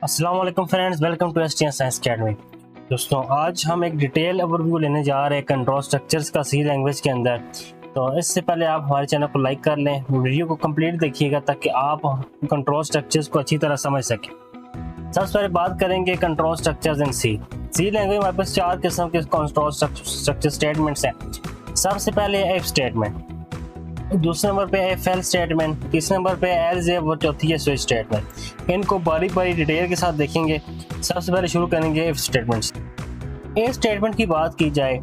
अस्सलाम वालेकुम friends, welcome to STN science academy. दोस्तों, आज हम एक डिटेल ओवरव्यू लेने जा रहे हैं कंट्रोल स्ट्रक्चर्स का सी लैंग्वेज के अंदर। तो इससे पहले आप हमारे चैनल को लाइक कर लें, वीडियो को कंप्लीट देखिएगा ताकि आप कंट्रोल स्ट्रक्चर्स को अच्छी तरह समझ सकें। सबसे पहले बात करेंगे control structures in C language. हमारे पास 4 किस्म के कंट्रोल स्ट्रक्चर स्टेटमेंट्स हैं। सबसे पहले इफ स्टेटमेंट, दूसरे नंबर पे है फेल स्टेटमेंट, तीसरे नंबर पे है एल्स और चौथी है स्विच स्टेटमेंट। इनको बारी बारी डिटेल के साथ देखेंगे। सबसे पहले शुरू करेंगे इफ स्टेटमेंट से। इफ स्टेटमेंट की बात की जाए,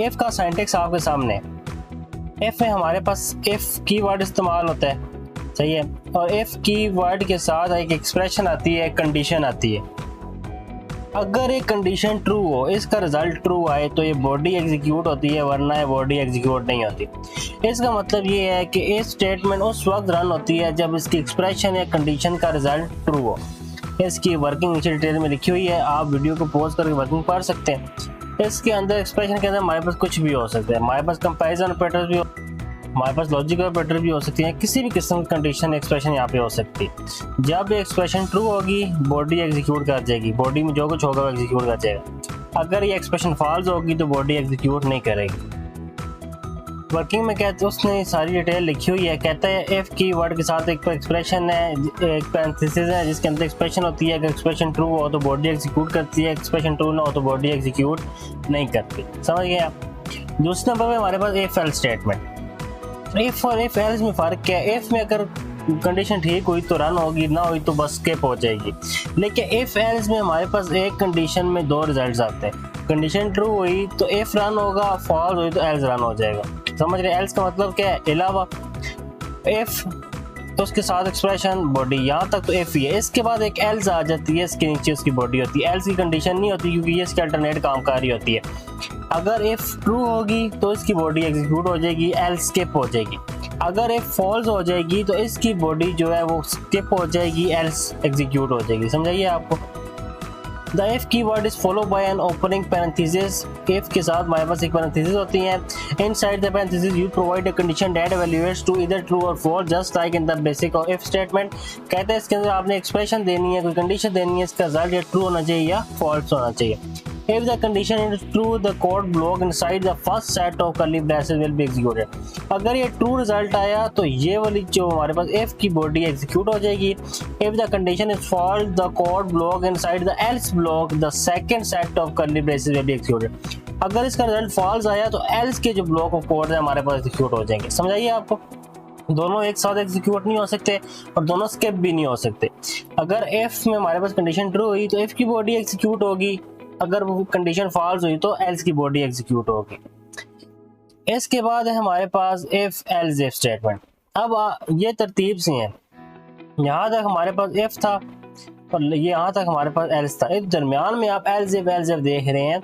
इफ का सिंटैक्स आपके सामने है। इफ में हमारे पास इफ कीवर्ड इस्तेमाल होता है, सही है, और इफ कीवर्ड के साथ एक एक्सप्रेशन आती है, कंडीशन आती है। अगर एक कंडीशन ट्रू हो, इसका रिजल्ट ट्रू आए तो ये बॉडी एग्जीक्यूट होती है, वरना ये बॉडी एग्जीक्यूट नहीं होती। इसका मतलब ये है कि इस स्टेटमेंट उस वक्त रन होती है जब इसकी एक्सप्रेशन या कंडीशन का रिजल्ट ट्रू हो। इसकी वर्किंग नीचे डिटेल में लिखी हुई है, आप वीडियो को पॉज करके वर्किंग पढ़ सकते हैं। इसके अंदर एक्सप्रेशन के अंदर हमारे पास कुछ भी हो सकता है। हमारे पास कंपैरिजन ऑपरेटर्स भी, हमारे पास लॉजिकल ऑपरेटर भी हो सकती है। किसी भी किस्म की कंडीशन एक्सप्रेशन यहाँ पे हो सकती है। जब एक्सप्रेशन ट्रू होगी, बॉडी एग्जीक्यूट कर जाएगी, बॉडी में जो कुछ होगा वो एग्जीक्यूट कर जाएगा। अगर ये एक्सप्रेशन फॉल्स होगी तो बॉडी एग्जीक्यूट नहीं करेगी। वर्किंग में कहते उसने सारी डिटेल लिखी हुई है। कहता है इफ की वर्ड के साथ एक एक्सप्रेशन है, एक पैरेंथेसिस है जिसके अंदर एक्सप्रेशन होती है। अगर एक्सप्रेशन ट्रू हो तो बॉडी एग्जीक्यूट करती है, एक्सप्रेशन ट्रू ना हो तो बॉडी एग्जीक्यूट नहीं करती। समझ गए आप। दूसरे नंबर पे हमारे पास इफ एल्स स्टेटमेंट। इफ और इफ एल्स में फर्क क्या है? इफ में अगर कंडीशन ठीक हुई तो रन होगी, ना हुई तो बस स्किप हो जाएगी। लेकिन इफ एल्स में हमारे पास एक कंडीशन में दो रिजल्ट्स आते हैं। कंडीशन ट्रू हुई तो इफ रन होगा, फॉल्स हुई तो एल्स रन हो जाएगा। समझ रहे? एल्स का मतलब क्या है? अलावा इफ तो उसके साथ एक्सप्रेशन बॉडी, यहाँ तक तो इफ ही है। इसके बाद एक एल्स आ जाती है, इसके नीचे उसकी बॉडी होती है। एल्स की कंडीशन नहीं होती क्योंकि ये इसकी अल्टरनेट कामकारी होती है। अगर इफ ट्रू होगी तो इसकी बॉडी एग्जीक्यूट हो जाएगी, एल्स स्किप हो जाएगी। अगर इफ फॉल्स हो जाएगी तो इसकी बॉडी जो है वो स्किप हो जाएगी, एल्स एग्जीक्यूट हो जाएगी। समझाइए आपको। The if keyword is followed by an opening parenthesis. if के साथ हमारे पास एक parenthesis होती है। Inside the parenthesis you provide a condition that evaluates to either true or false, just like in the basic of if statement। कहते हैं इसके अंदर आपने एक्सप्रेशन देनी है, कोई कंडीशन देनी है, इसका रिजल्ट या ट्रू होना चाहिए या फॉल्स होना चाहिए। If the condition is true, the code block inside the first set of curly braces will be executed। अगर ये ट्रू रिजल्ट आया तो ये वाली जो हमारे पास if की बॉडी एग्जीक्यूट हो जाएगी। If the condition is false, the code block inside the else block, the second set of curly braces will be executed। अगर इसका रिजल्ट फॉल्स आया तो else के जो ब्लॉक ऑफ कोड है हमारे पास एग्जीक्यूट हो जाएंगे। समझाइए आपको। दोनों एक साथ एग्जीक्यूट नहीं हो सकते और दोनों स्किप भी नहीं हो सकते। अगर if में हमारे पास कंडीशन ट्रू हुई तो if की बॉडी एग्जीक्यूट होगी, अगर वो कंडीशन फॉल्स हुई तो एल्स की बॉडी एग्जीक्यूट होगी। इसके बाद है हमारे पास इफ एल्स इफ स्टेटमेंट। अब ये तरतीब से है, यहाँ तक हमारे पास इफ था और ये यहाँ तक हमारे पास एल्स था। इस दरमियान में आप एल्स इफ देख रहे हैं।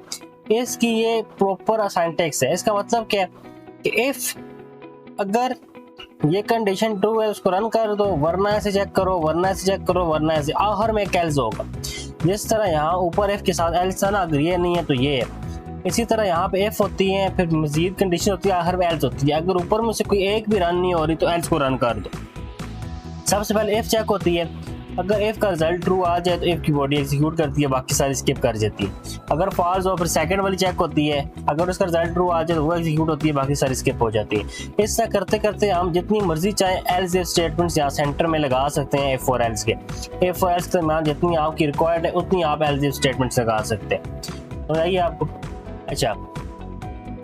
इसकी ये प्रॉपर सिंटैक्स है। इसका मतलब क्या है कि इफ अगर ये कंडीशन ट्रू है उसको रन कर दो, वरना ऐसे चेक करो, वरना ऐसे चेक करो, वरना ऐसे, आखिर में एक एल्स होगा। जिस तरह यहाँ ऊपर एफ के साथ एल्स था ना, अगर ये नहीं है तो ये है। इसी तरह यहाँ पे एफ होती है, फिर मजीद कंडीशन होती है, आखिर में एल्स होती है। अगर ऊपर में से कोई एक भी रन नहीं हो रही तो एल्स को रन कर दो। सबसे पहले एफ चेक होती है। अगर एफ का रिजल्ट ट्रू आ जाए तो एफ की बॉडी एग्जीक्यूट करती है, बाकी सारी स्किप कर जाती है। अगर फॉल्स हो फिर सेकंड वाली चेक होती है। अगर उसका रिजल्ट ट्रू आ जाए तो वो एग्जीक्यूट होती है, बाकी सारी स्किप हो जाती है। इस तरह करते करते हम जितनी मर्जी चाहे एल्स इफ स्टेटमेंट्स यहाँ सेंटर में लगा सकते हैं। एफ और एल्स के दरमियान जितनी आपकी रिक्वायर्ड है उतनी आप एल्स इफ स्टेटमेंट्स लगा सकते हैं। तो आइए आपको। अच्छा,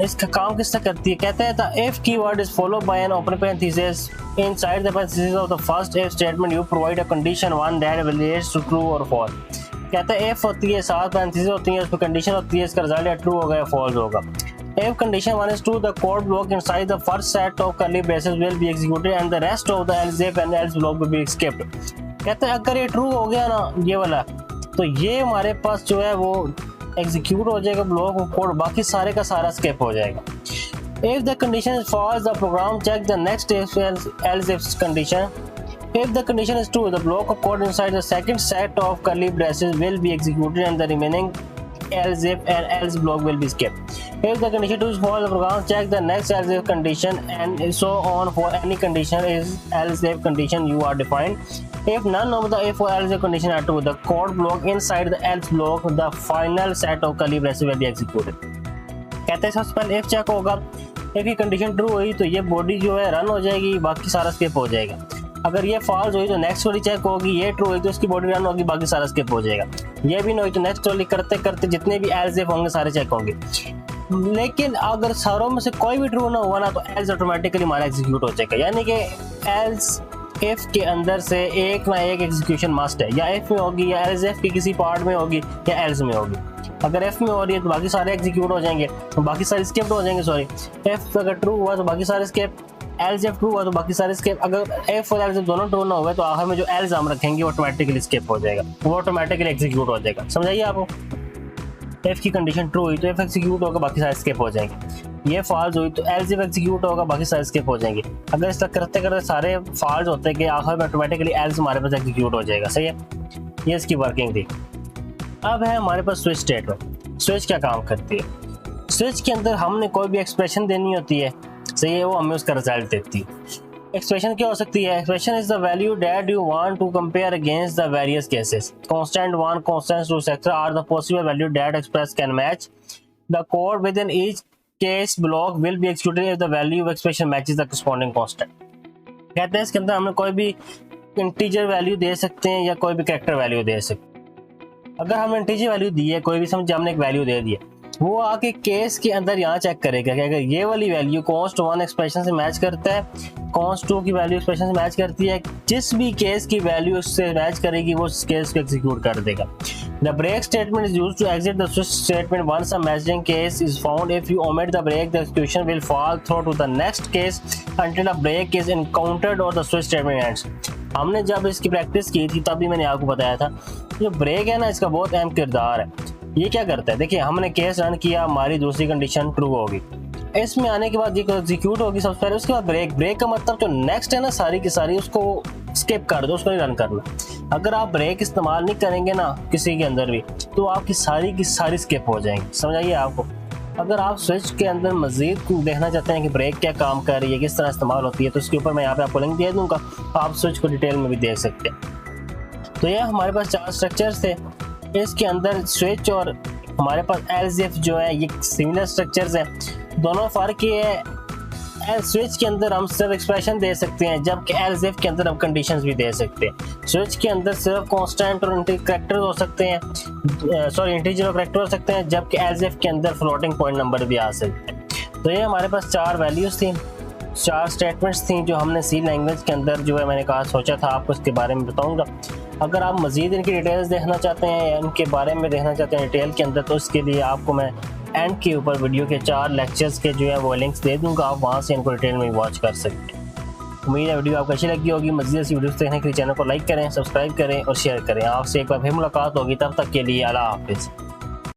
इसका काम किस तरह करती है? कहते हैं the if keyword is followed by an open parenthesis. Inside the parenthesis of the first if statement you provide a condition one that evaluates to true or false। कहते हैं if होती है, साथ parenthesis होती है, उसमें कंडीशन होती है, इसका रिजल्ट या ट्रू होगा या फॉल्स होगा। If condition one is true, the code block inside the first set of curly braces will be executed and the rest of the else if and else block will be skipped। कहते हैं अगर ये true हो गया ना ये वाला, तो ये हमारे पास जो है वो एग्जीक्यूट हो जाएगा ब्लॉक ऑफ कोड, बाकी सारे का सारा स्किप हो जाएगा। If the condition is false, the program check the next if else if condition। If the condition is true, the block of code inside the second set of curly braces will be executed and the remaining else if and else block will be skipped। If the condition 2 is false, the program check the next else if condition and so on for any condition is else if condition you are defined। If none of the if or else condition are true, the code block inside the else block, the final set of curly braces will be executed. कहते हैं सबसे पहले if check होगा, if की condition true हुई तो ये body जो है रन हो जाएगी, बाकी सारा स्किप हो जाएगा। अगर ये फॉल्स हुई तो नेक्स्ट वाली चेक होगी, ये ट्रू हुई तो इसकी बॉडी रन होगी, बाकी सारा स्किप हो जाएगा। ये भी नहीं हुई तो नेक्स्ट वाली करते करते जितने भी एल्स इफ होंगे सारे चेक होंगे। लेकिन अगर सारों में से कोई भी ट्रू ना हुआ ना तो एल्स ऑटोमेटिकली हमारा एग्जीक्यूट हो जाएगा, यानी कि एल्स इफ के अंदर से एक ना एक एग्जीक्यूशन मस्ट है, या इफ में होगी या एल्स इफ के किसी पार्ट में होगी या एल्स में होगी। अगर एफ में हो रही है तो बाकी सारे एग्जीक्यूट हो जाएंगे, तो बाकी सारे स्किप हो जाएंगे। सॉरी, एफ अगर ट्रू हुआ तो बाकी सारे स्किप, एल्स इफ ट्रू हुआ तो बाकी सारे स्किप। अगर एफ और एल्स दोनों ट्रू ना हुए तो आखिर में जो एल्स हम रखेंगे वो ऑटोमेटिकली स्किप हो जाएगा, वो ऑटोमेटिकली एग्जीक्यूट हो जाएगा। समझाइए आपको, एफ की कंडीशन ट्रू हुई तो एफ एग्जीक्यूट होगा, बाकी सारे स्किप हो जाएंगे। ये फॉल्स हुई तो एल्स इफ एग्जीक्यूट होगा, बाकी सारे स्किप हो जाएंगे। अगर इस तरह करते करते सारे फॉल्स होते हैं कि आखिर में ऑटोमेटिकली एल्स हमारे पास एग्जीक्यूट हो जाएगा। सही है, ये इसकी वर्किंग थी। अब है हमारे पास स्विच स्टेटमेंट। स्विच क्या काम करती है? स्विच के अंदर हमने कोई भी एक्सप्रेशन देनी होती है, सही है, वो हमें उसका रिजल्ट देती है। एक्सप्रेशन क्या हो सकती है? Expression is the value that you want to compare against the various cases. Constant 1, constant 2 etcetera are the possible value that express can match the code within each case block will be executed if the value of expression matches the corresponding constant. कहते हैं इसके अंदर हमने कोई भी integer value दे सकते हैं या कोई भी कैरेक्टर वैल्यू दे सकते हैं। अगर हमने इंटीजर वैल्यू दी है, कोई भी समझे हमने एक वैल्यू दे दी है, वो आके केस के अंदर यहाँ चेक करेगा कि अगर ये वाली वैल्यू const 1 एक्सप्रेशन से मैच करता है, const 2 की वैल्यू एक्सप्रेशन से मैच करती है, जिस भी केस की वैल्यू उससे मैच करेगी वो उस केस को एग्जीक्यूट कर देगा। The break statement is used to exit the switch statement once a matching case is found. If you omit the break, the execution will fall through to the next case until a break is encountered or the switch statement ends. हमने जब इसकी practice की थी तभी मैंने आपको बताया था, जो ब्रेक है ना इसका बहुत अहम किरदार है। ये क्या करता है, देखिए हमने केस रन किया, हमारी दूसरी कंडीशन ट्रू होगी, इसमें आने के बाद ये एग्जीक्यूट होगी सबसे पहले, उसके बाद ब्रेक का मतलब जो नेक्स्ट है ना सारी की सारी उसको स्किप कर दो, उसको नहीं रन करना। अगर आप ब्रेक इस्तेमाल नहीं करेंगे ना किसी के अंदर भी तो आपकी सारी की सारी स्किप हो जाएंगी। समझाइए आपको, अगर आप स्विच के अंदर मजीद देखना चाहते हैं कि ब्रेक क्या काम कर रही है, किस तरह इस्तेमाल होती है, तो इसके ऊपर मैं यहाँ पे आपको लिंक दे दूंगा, आप स्विच को डिटेल में भी देख सकते हैं। तो ये हमारे पास 4 स्ट्रक्चर्स थे, इसके अंदर स्विच और हमारे पास एल्स इफ जो है ये सिमिलर स्ट्रक्चर्स हैं। दोनों फर्क ये है, स्विच के अंदर हम सिर्फ एक्सप्रेशन दे सकते हैं, जबकि एल्स इफ के अंदर हम कंडीशंस भी दे सकते हैं। स्विच के अंदर सिर्फ कांस्टेंट और कैरेक्टर हो सकते हैं, इंटीजर और कैरेक्टर हो सकते हैं, जबकि एल्स इफ के अंदर फ्लोटिंग पॉइंट नंबर भी आ सकते हैं। तो ये हमारे पास 4 वैल्यूज थी, 4 स्टेटमेंट्स थी जो हमने सी लैंग्वेज के अंदर जो है मैंने कहा सोचा था आपको इसके बारे में बताऊंगा। अगर आप मजीद इनकी डिटेल्स देखना चाहते हैं या इनके बारे में देखना चाहते हैं डिटेल के अंदर, तो इसके लिए आपको मैं एंड के ऊपर वीडियो के 4 लेक्चर्स के जो है वो लिंक्स दे दूंगा, आप वहाँ से इनको डिटेल में वॉच कर सकते हैं। उम्मीद है वीडियो आपको अच्छी लगी होगी। मजीद ऐसी वीडियोस देखने के लिए चैनल को लाइक करें, सब्सक्राइब करें और शेयर करें। आपसे एक बार फिर मुलाकात होगी, तब तक के लिए अल्लाह हाफिज़।